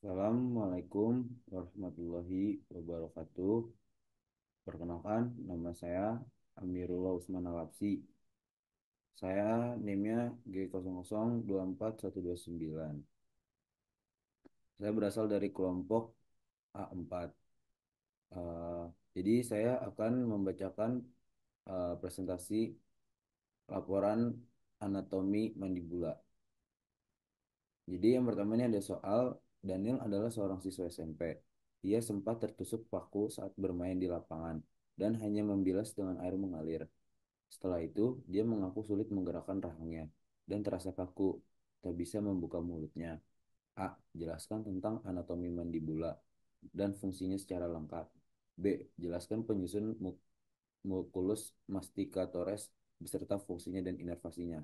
Assalamualaikum warahmatullahi wabarakatuh. Perkenalkan, nama saya Amirullah Usman Alapsi. Saya NIM-nya G00241129. Saya berasal dari kelompok A4. Eh, jadi saya akan membacakan presentasi laporan anatomi mandibula. Jadi yang pertama ini ada soal, Daniel adalah seorang siswa SMP. Ia sempat tertusuk paku saat bermain di lapangan dan hanya membilas dengan air mengalir. Setelah itu, dia mengaku sulit menggerakkan rahangnya dan terasa kaku, tak bisa membuka mulutnya. A. Jelaskan tentang anatomi mandibula dan fungsinya secara lengkap. B. Jelaskan penyusun mulculus masticatoris beserta fungsinya dan inervasinya.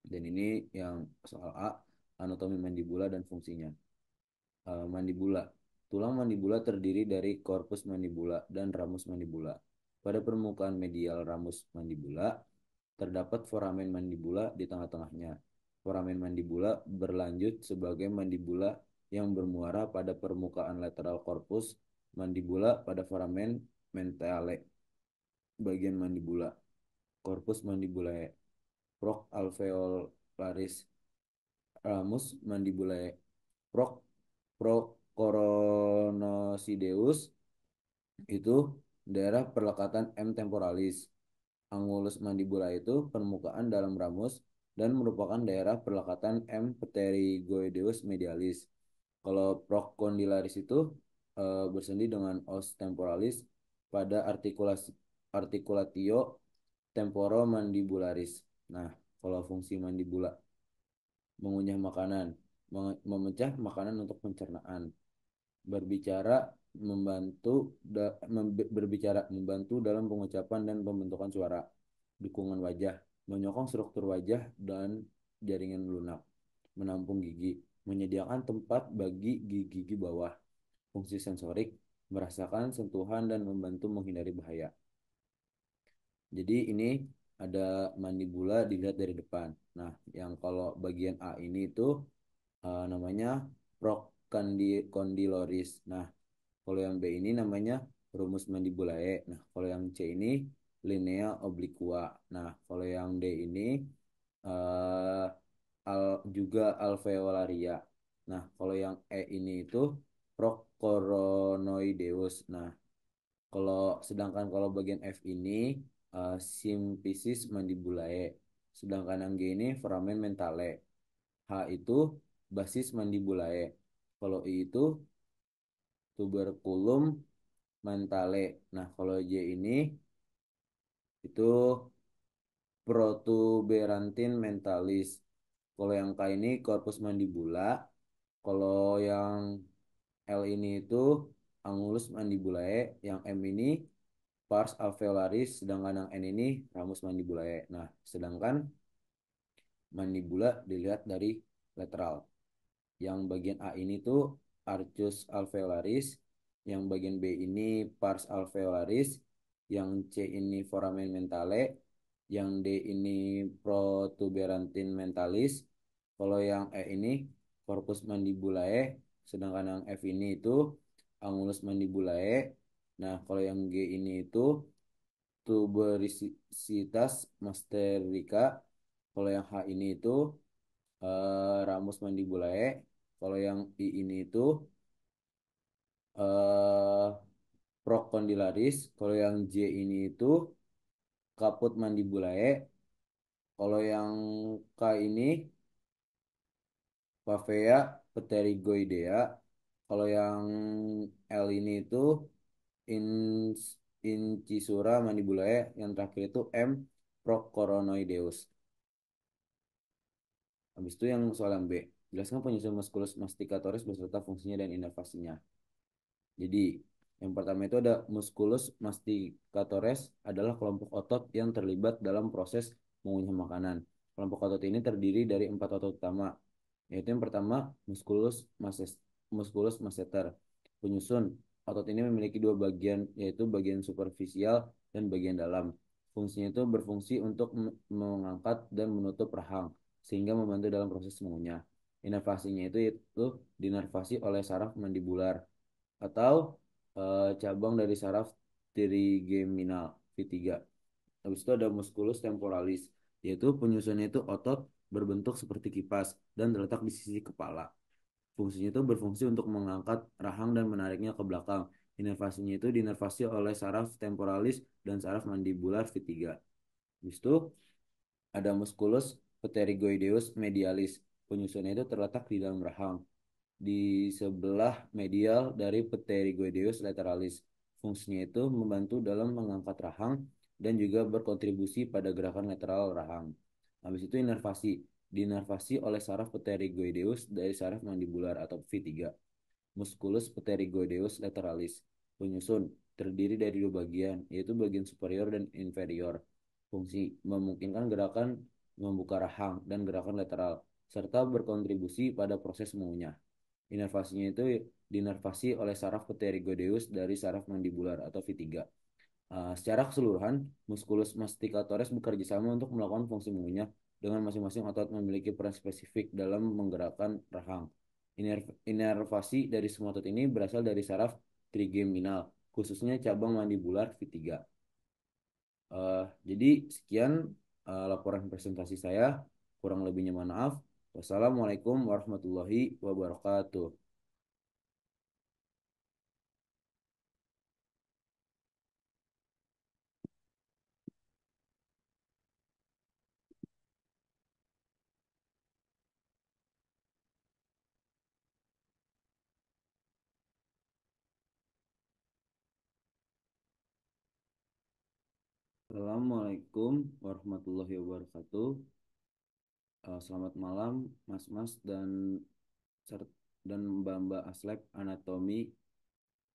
Dan ini yang soal A, anatomi mandibula dan fungsinya. Mandibula. Tulang mandibula terdiri dari korpus mandibula dan ramus mandibula. Pada permukaan medial ramus mandibula, terdapat foramen mandibula di tengah-tengahnya. Foramen mandibula berlanjut sebagai mandibula yang bermuara pada permukaan lateral korpus mandibula pada foramen mentale. Bagian mandibula. Korpus mandibulae. Alveolaris. Ramus mandibulae. Proc Procoronoideus itu daerah perlekatan M temporalis. Angulus mandibula itu permukaan dalam ramus dan merupakan daerah perlekatan M pterygoideus medialis. Kalau procondylaris itu bersendi dengan os temporalis pada articulatio temporomandibularis. Nah, kalau fungsi mandibula mengunyah makanan, memecah makanan untuk pencernaan, berbicara berbicara membantu dalam pengucapan dan pembentukan suara, dukungan wajah, menyokong struktur wajah dan jaringan lunak, menampung gigi, menyediakan tempat bagi gigi bawah, fungsi sensorik, merasakan sentuhan dan membantu menghindari bahaya. Jadi ini ada mandibula dilihat dari depan. Nah, yang kalau bagian A ini itu namanya procondyloris. Nah, kalau yang B ini namanya rumus mandibulae. Nah, kalau yang C ini linea obliqua. Nah, kalau yang D ini eh, juga alveolaria. Nah, kalau yang E ini itu procoronoideus. Nah, sedangkan kalau bagian F ini symphysis mandibulae. Sedangkan yang G ini foramen mentale. H itu basis mandibulae. Kalau I itu tuberculum mentale. Nah, kalau J ini itu protuberantin mentalis. Kalau yang K ini corpus mandibula. Kalau yang L ini itu angulus mandibulae. Yang M ini pars alveolaris. Sedangkan yang N ini ramus mandibulae. Nah, sedangkan mandibula dilihat dari lateral. Yang bagian A ini tuh arcus alveolaris, yang bagian B ini pars alveolaris, yang C ini foramen mentale, yang D ini protuberantin mentalis, kalau yang E ini corpus mandibulae, sedangkan yang F ini itu angulus mandibulae. Nah, kalau yang G ini itu tuberositas masterica, kalau yang H ini itu ramus mandibulae. Kalau yang I ini itu eh, procondylaris. Kalau yang J ini itu caput mandibulae. Kalau yang K ini pavea pterygoidea. Kalau yang L ini itu incisura mandibulae. Yang terakhir itu M procoronoideus. Habis itu yang soal yang B. Jelaskan penyusun musculus masticatoris beserta fungsinya dan inervasinya. Jadi, yang pertama itu ada musculus masticatoris adalah kelompok otot yang terlibat dalam proses mengunyah makanan. Kelompok otot ini terdiri dari 4 otot utama, yaitu yang pertama musculus masseter. Penyusun otot ini memiliki dua bagian, yaitu bagian superficial dan bagian dalam. Fungsinya itu berfungsi untuk mengangkat dan menutup rahang, sehingga membantu dalam proses mengunyah. Inervasinya itu dinervasi oleh saraf mandibular atau cabang dari saraf trigeminal V3. Habis itu ada musculus temporalis, yaitu penyusunnya itu otot berbentuk seperti kipas dan terletak di sisi kepala. Fungsinya itu berfungsi untuk mengangkat rahang dan menariknya ke belakang. Inervasinya itu dinervasi oleh saraf temporalis dan saraf mandibular V3. Habis itu ada musculus pterygoideus medialis. Penyusunnya itu terletak di dalam rahang di sebelah medial dari pterygoideus lateralis. Fungsinya itu membantu dalam mengangkat rahang dan juga berkontribusi pada gerakan lateral rahang. Habis itu inervasi. Dinervasi oleh saraf pterygoideus dari saraf mandibular atau V3. Musculus pterygoideus lateralis. Penyusun terdiri dari dua bagian, yaitu bagian superior dan inferior. Fungsi memungkinkan gerakan membuka rahang dan gerakan lateral, serta berkontribusi pada proses mengunyah. Inervasinya itu dinervasi oleh saraf pterygoideus dari saraf mandibular atau V3. Secara keseluruhan, musculus masticatoris bekerja sama untuk melakukan fungsi mengunyah dengan masing-masing otot memiliki peran spesifik dalam menggerakkan rahang. Inervasi dari semua otot ini berasal dari saraf trigeminal, khususnya cabang mandibular V3. Jadi sekian laporan presentasi saya. Kurang lebihnya mohon maaf. Wassalamualaikum warahmatullahi wabarakatuh. Assalamualaikum warahmatullahi wabarakatuh. Selamat malam, Mas-Mas dan Mbak-Mbak Aslep Anatomi.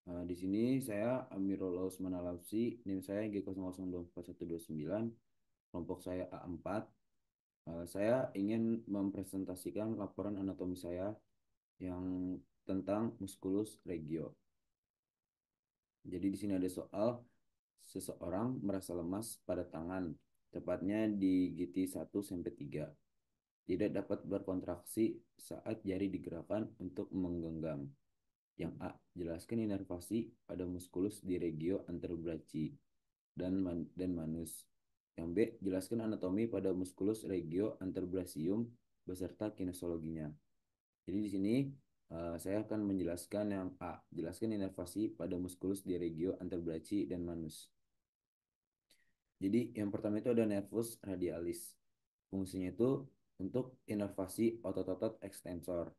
Di sini saya Amirul Usman Alausi, NIM saya G00241129, kelompok saya A4. Saya ingin mempresentasikan laporan anatomi saya yang tentang musculus regio. Jadi di sini ada soal seseorang merasa lemas pada tangan, tepatnya di giti 1 sampai 3. Tidak dapat berkontraksi saat jari digerakkan untuk menggenggam. Yang A. Jelaskan inervasi pada muskulus di regio anterobrachi dan manus. Yang B. Jelaskan anatomi pada muskulus regio anterobrachium beserta kinesologinya. Jadi di sini saya akan menjelaskan yang A. Jelaskan inervasi pada muskulus di regio anterobrachi dan manus. Jadi yang pertama itu ada nervus radialis. Fungsinya itu untuk inervasi otot-otot ekstensor.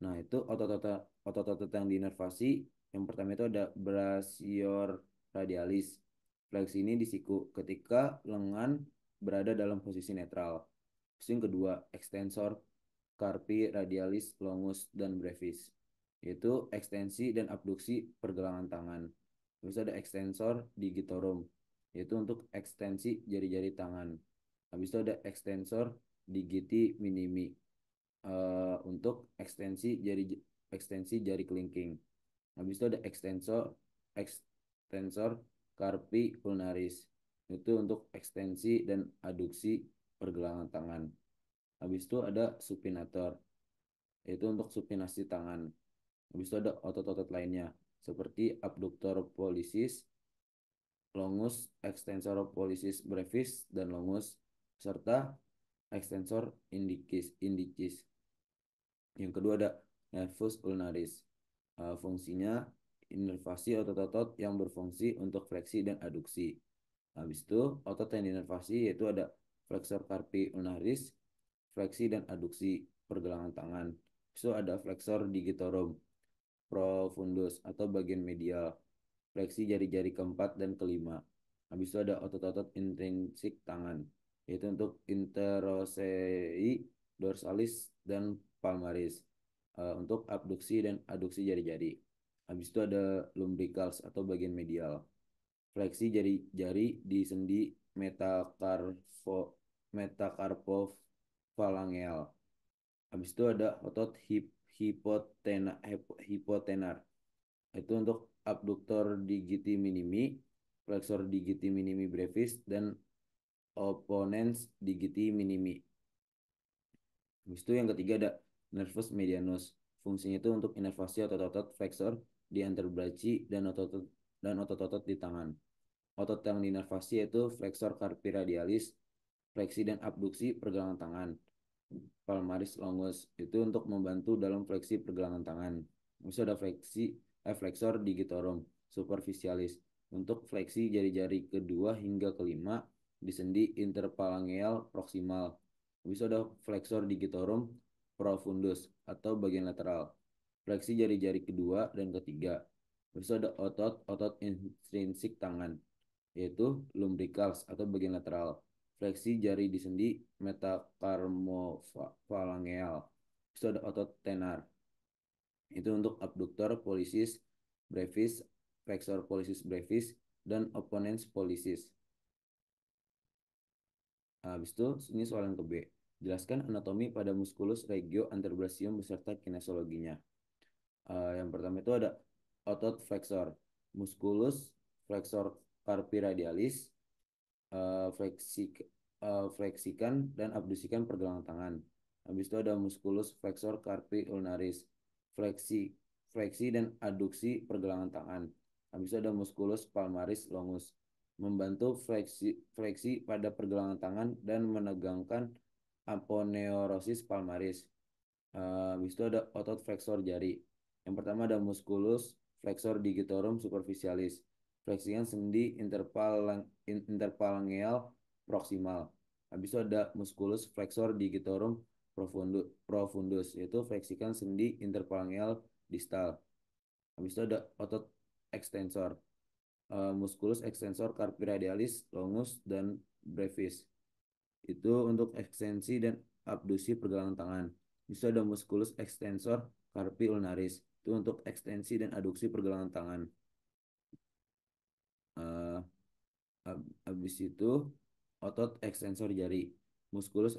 Nah, itu otot-otot yang diinervasi. Yang pertama itu ada brachio radialis. Fleksi ini di siku ketika lengan berada dalam posisi netral. Terus yang kedua, extensor carpi radialis longus dan brevis. Yaitu ekstensi dan abduksi pergelangan tangan. Terus ada extensor digitorum, yaitu untuk ekstensi jari-jari tangan. Habis itu ada extensor digiti minimi, untuk ekstensi jari kelingking. Habis itu ada extensor carpi ulnaris. Itu untuk ekstensi dan aduksi pergelangan tangan. Habis itu ada supinator, yaitu untuk supinasi tangan. Habis itu ada otot-otot lainnya seperti abductor pollicis, longus, extensor pollicis brevis dan longus, serta extensor indicis. Yang kedua ada nervus ulnaris. Fungsinya inervasi otot-otot yang berfungsi untuk fleksi dan aduksi. Habis itu otot yang diinervasi yaitu ada flexor carpi ulnaris, fleksi dan aduksi pergelangan tangan. Habis itu ada flexor digitorum profundus atau bagian medial, fleksi jari-jari keempat dan kelima. Habis itu ada otot-otot intrinsik tangan, yaitu untuk interossei dorsalis dan palmaris, untuk abduksi dan aduksi jari-jari. Habis itu ada lumbricals atau bagian medial, fleksi jari-jari di sendi metacarpophalangeal. Habis itu ada otot hipotenar, itu untuk abduktor digiti minimi, flexor digiti minimi brevis, dan opponens digiti minimi. Habis itu yang ketiga ada nervus medianus. Fungsinya itu untuk inervasi otot-otot flexor di antebraci dan otot-otot di tangan. Otot yang diinervasi yaitu flexor carpi radialis, fleksi dan abduksi pergelangan tangan. Palmaris longus itu untuk membantu dalam fleksi pergelangan tangan. Bisa ada flexor digitorum superficialis untuk fleksi jari-jari kedua hingga kelima di sendi interphalangeal proximal. Bisa ada flexor digitorum profundus atau bagian lateral. Fleksi jari-jari kedua dan ketiga. Bisa ada otot-otot intrinsik tangan yaitu lumbricals atau bagian lateral. Fleksi jari di sendi metacarpophalangeal. Itu ada otot tenar. Itu untuk abductor pollicis brevis, flexor pollicis brevis, dan opponens pollicis. Nah, habis itu ini soal yang ke B. Jelaskan anatomi pada musculus regio anterobrachium beserta kinesiologinya. Yang pertama itu ada otot flexor, musculus flexor carpi radialis, eh, fleksi fleksikan dan abduksikan pergelangan tangan. Habis itu ada musculus flexor carpi ulnaris, fleksi fleksi dan aduksi pergelangan tangan. Habis itu ada musculus palmaris longus, membantu fleksi pada pergelangan tangan dan menegangkan aponeurosis palmaris. Habis itu ada otot flexor jari. Yang pertama ada musculus flexor digitorum superficialis. Fleksikan sendi interphalangeal proximal. Habis itu ada musculus flexor digitorum profundus, yaitu fleksikan sendi interphalangeal distal. Habis itu ada otot extensor. Musculus extensor carpi radialis, longus, dan brevis. Itu untuk ekstensi dan abduksi pergelangan tangan. Bisa ada musculus extensor carpi ulnaris. Itu untuk ekstensi dan aduksi pergelangan tangan. Eh, Habis itu otot ekstensor jari. Musculus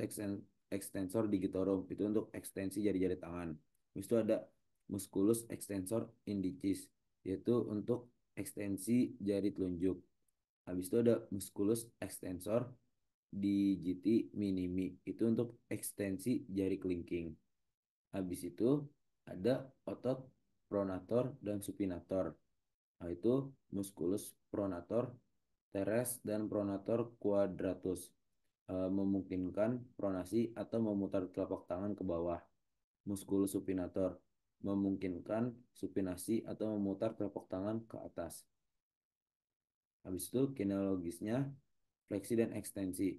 extensor digitorum. Itu untuk ekstensi jari-jari tangan. Habis itu ada musculus extensor indicis. Yaitu untuk ekstensi jari telunjuk. Habis itu ada musculus extensor digiti minimi. Itu untuk ekstensi jari kelingking. Habis itu ada otot pronator dan supinator. Nah, itu musculus pronator teres dan pronator quadratus. Memungkinkan pronasi atau memutar telapak tangan ke bawah. Musculus supinator memungkinkan supinasi atau memutar telapak tangan ke atas. Habis itu kineologisnya fleksi dan ekstensi.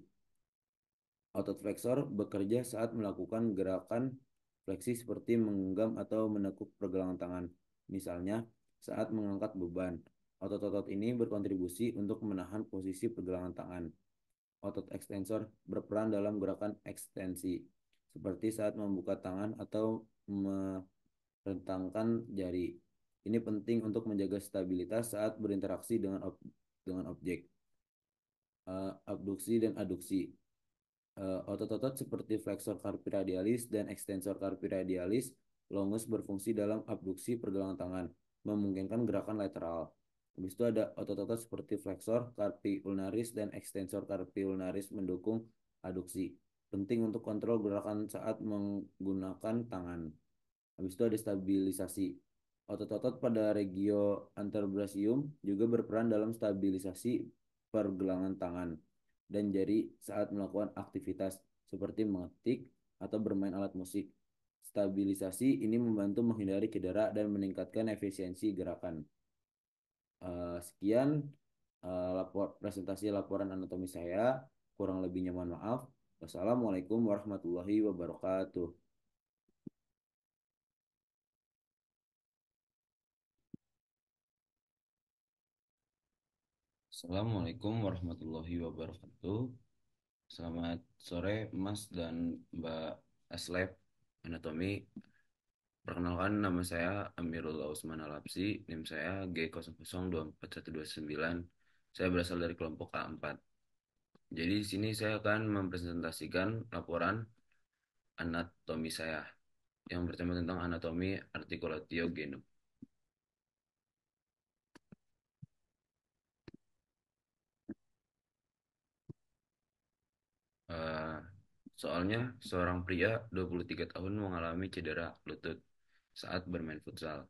Otot flexor bekerja saat melakukan gerakan fleksi seperti menggenggam atau menekuk pergelangan tangan. Misalnya, saat mengangkat beban. Otot-otot ini berkontribusi untuk menahan posisi pergelangan tangan. Otot ekstensor berperan dalam gerakan ekstensi, seperti saat membuka tangan atau merentangkan jari. Ini penting untuk menjaga stabilitas saat berinteraksi dengan objek. Abduksi dan aduksi. Otot-otot seperti flexor carpi radialis dan extensor carpi radialis longus berfungsi dalam abduksi pergelangan tangan, memungkinkan gerakan lateral. Habis itu ada otot-otot seperti flexor carpi ulnaris dan extensor carpi ulnaris mendukung aduksi. Penting untuk kontrol gerakan saat menggunakan tangan. Habis itu ada stabilisasi. Otot-otot pada regio anterobrachium juga berperan dalam stabilisasi pergelangan tangan dan jari saat melakukan aktivitas seperti mengetik atau bermain alat musik. Stabilisasi ini membantu menghindari cedera dan meningkatkan efisiensi gerakan. Sekian presentasi laporan anatomi saya. Kurang lebihnya mohon maaf. Wassalamualaikum warahmatullahi wabarakatuh. Assalamualaikum warahmatullahi wabarakatuh. Selamat sore Mas dan Mbak Aslep Anatomi. Perkenalkan nama saya Amirullah Usman Alapsi, NIM saya G00241129. Saya berasal dari kelompok A4. Jadi di sini saya akan mempresentasikan laporan anatomi saya yang pertama tentang anatomi articulatio genum. Eh, Soalnya seorang pria 23 tahun mengalami cedera lutut saat bermain futsal.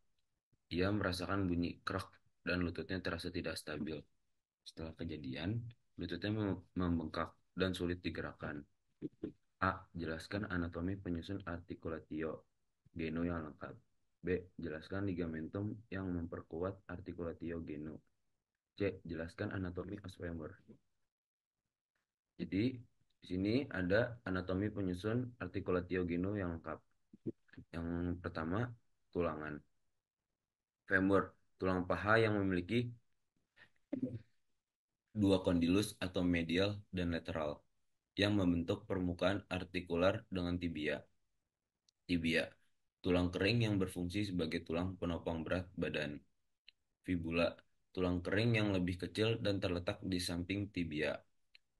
Ia merasakan bunyi krek dan lututnya terasa tidak stabil. Setelah kejadian, lututnya membengkak dan sulit digerakkan. A. Jelaskan anatomi penyusun artikulatio genu yang lengkap. B. Jelaskan ligamentum yang memperkuat artikulatio genu. C. Jelaskan anatomi os femur. Jadi, di sini ada anatomi penyusun artikulatio genu yang lengkap. Yang pertama, tulangan. Femur, tulang paha yang memiliki dua kondilus atau medial dan lateral yang membentuk permukaan artikular dengan tibia. Tibia, tulang kering yang berfungsi sebagai tulang penopang berat badan. Fibula, tulang kering yang lebih kecil dan terletak di samping tibia.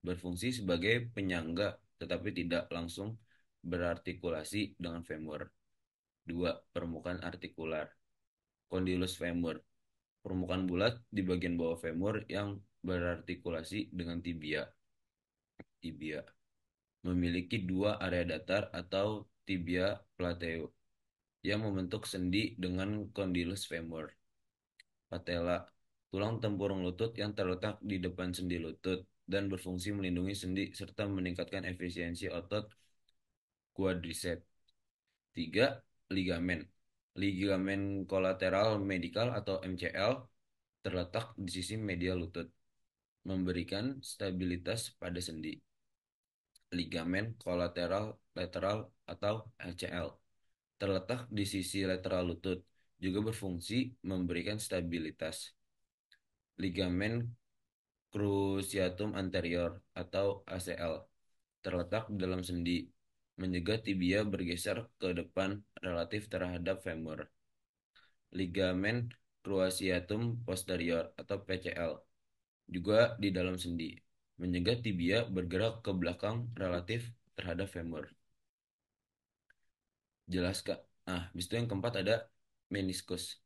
Berfungsi sebagai penyangga tetapi tidak langsung berartikulasi dengan femur. Dua, permukaan artikular. Kondilus femur, permukaan bulat di bagian bawah femur yang berartikulasi dengan tibia. Tibia memiliki dua area datar atau tibia plateo yang membentuk sendi dengan kondilus femur. Patella, tulang tempurung lutut yang terletak di depan sendi lutut dan berfungsi melindungi sendi serta meningkatkan efisiensi otot quadriceps. Tiga, ligamen. Ligamen kolateral medikal atau MCL terletak di sisi medial lutut, memberikan stabilitas pada sendi. Ligamen kolateral lateral atau LCL terletak di sisi lateral lutut, juga berfungsi memberikan stabilitas. Ligamen cruciatum anterior atau ACL terletak di dalam sendi, mencegah tibia bergeser ke depan relatif terhadap femur. Ligamen cruciatum posterior atau PCL juga di dalam sendi, mencegah tibia bergerak ke belakang relatif terhadap femur. Jelas Kak. Nah, habis itu yang keempat ada meniskus.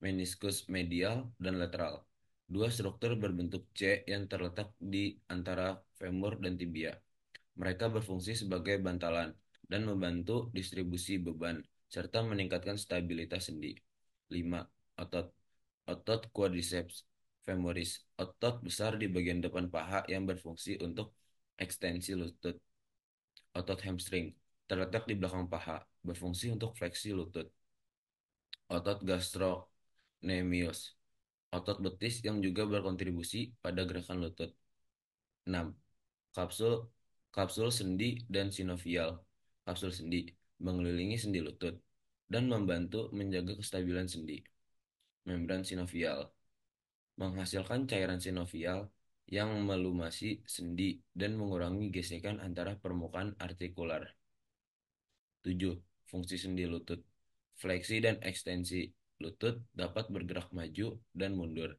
Meniskus medial dan lateral. Dua struktur berbentuk C yang terletak di antara femur dan tibia. Mereka berfungsi sebagai bantalan dan membantu distribusi beban serta meningkatkan stabilitas sendi. 5. Otot. Otot quadriceps femoris. Otot besar di bagian depan paha yang berfungsi untuk ekstensi lutut. Otot hamstring terletak di belakang paha, berfungsi untuk fleksi lutut. Otot gastrocnemius, otot betis yang juga berkontribusi pada gerakan lutut. 6. Kapsul kapsul sendi dan sinovial. Kapsul sendi mengelilingi sendi lutut dan membantu menjaga kestabilan sendi. Membran sinovial menghasilkan cairan sinovial yang melumasi sendi dan mengurangi gesekan antara permukaan artikular. 7. Fungsi sendi lutut. Fleksi dan ekstensi lutut dapat bergerak maju dan mundur.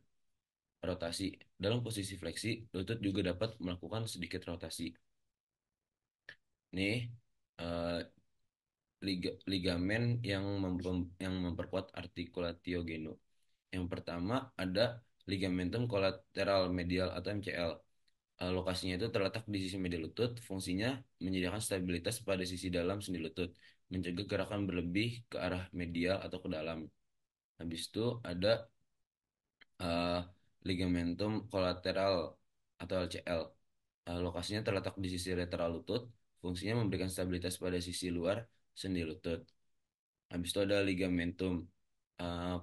Rotasi. Dalam posisi fleksi, lutut juga dapat melakukan sedikit rotasi. Nih, eh, ligamen yang memperkuat artikulatio genu. Yang pertama ada ligamentum kolateral medial atau MCL. Lokasinya itu terletak di sisi medial lutut, fungsinya menyediakan stabilitas pada sisi dalam sendi lutut, mencegah gerakan berlebih ke arah medial atau ke dalam. Habis itu ada eh, ligamentum kolateral atau LCL. Lokasinya terletak di sisi lateral lutut, fungsinya memberikan stabilitas pada sisi luar sendi lutut. Habis itu ada ligamentum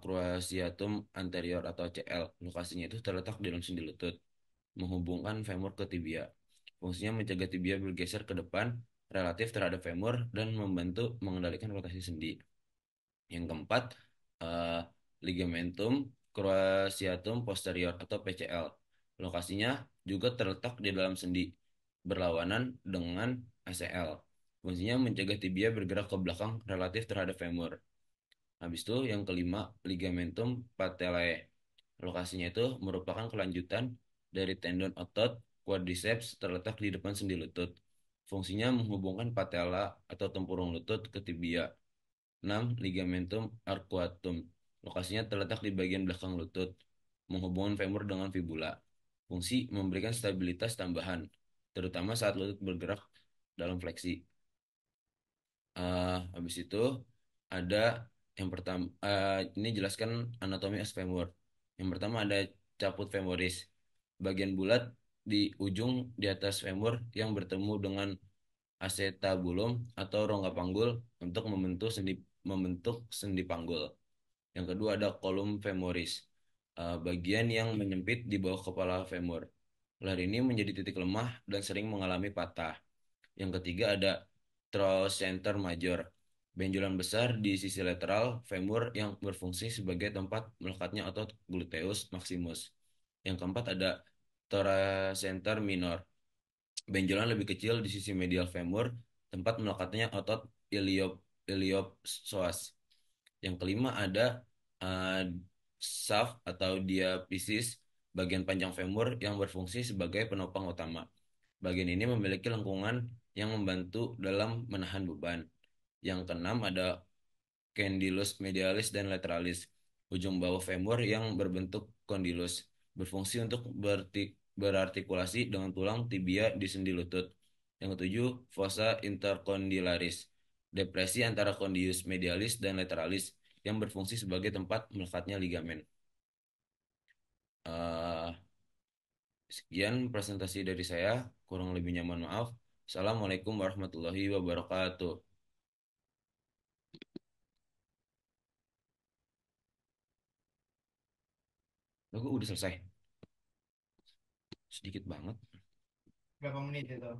cruciatum anterior atau CL. Lokasinya itu terletak di dalam sendi lutut, menghubungkan femur ke tibia. Fungsinya mencegah tibia bergeser ke depan relatif terhadap femur dan membantu mengendalikan rotasi sendi. Yang keempat, eh, ligamentum cruciatum posterior atau PCL. Lokasinya juga terletak di dalam sendi, berlawanan dengan ACL. Fungsinya mencegah tibia bergerak ke belakang relatif terhadap femur. Habis itu yang kelima, ligamentum patellae. Lokasinya itu merupakan kelanjutan dari tendon otot quadriceps terletak di depan sendi lutut. Fungsinya menghubungkan patella atau tempurung lutut ke tibia. 6. Ligamentum arcuatum. Lokasinya terletak di bagian belakang lutut, menghubungkan femur dengan fibula. Fungsi memberikan stabilitas tambahan, terutama saat lutut bergerak dalam fleksi. Habis itu ada yang pertama, ini jelaskan anatomi as femur. Yang pertama ada caput femoris, bagian bulat di ujung di atas femur yang bertemu dengan acetabulum atau rongga panggul untuk membentuk sendi panggul. Yang kedua ada kolum femoris, bagian yang menyempit di bawah kepala femur. Ular ini menjadi titik lemah dan sering mengalami patah. Yang ketiga ada trochanter major, benjolan besar di sisi lateral femur yang berfungsi sebagai tempat melekatnya otot gluteus maximus. Yang keempat ada thoracentor minor, benjolan lebih kecil di sisi medial femur, tempat melekatnya otot iliopsoas. Yang kelima ada uh, shaft atau diaphysis, bagian panjang femur yang berfungsi sebagai penopang utama. Bagian ini memiliki lengkungan yang membantu dalam menahan beban. Yang keenam ada condylus medialis dan lateralis, ujung bawah femur yang berbentuk kondilus, berfungsi untuk berartikulasi dengan tulang tibia di sendi lutut. Yang ketujuh, fossa intercondylaris, depresi antara condylus medialis dan lateralis yang berfungsi sebagai tempat melekatnya ligamen. Eh, Sekian presentasi dari saya, kurang lebihnya mohon maaf. Assalamualaikum warahmatullahi wabarakatuh. Lagu udah selesai, sedikit banget. Berapa menit itu?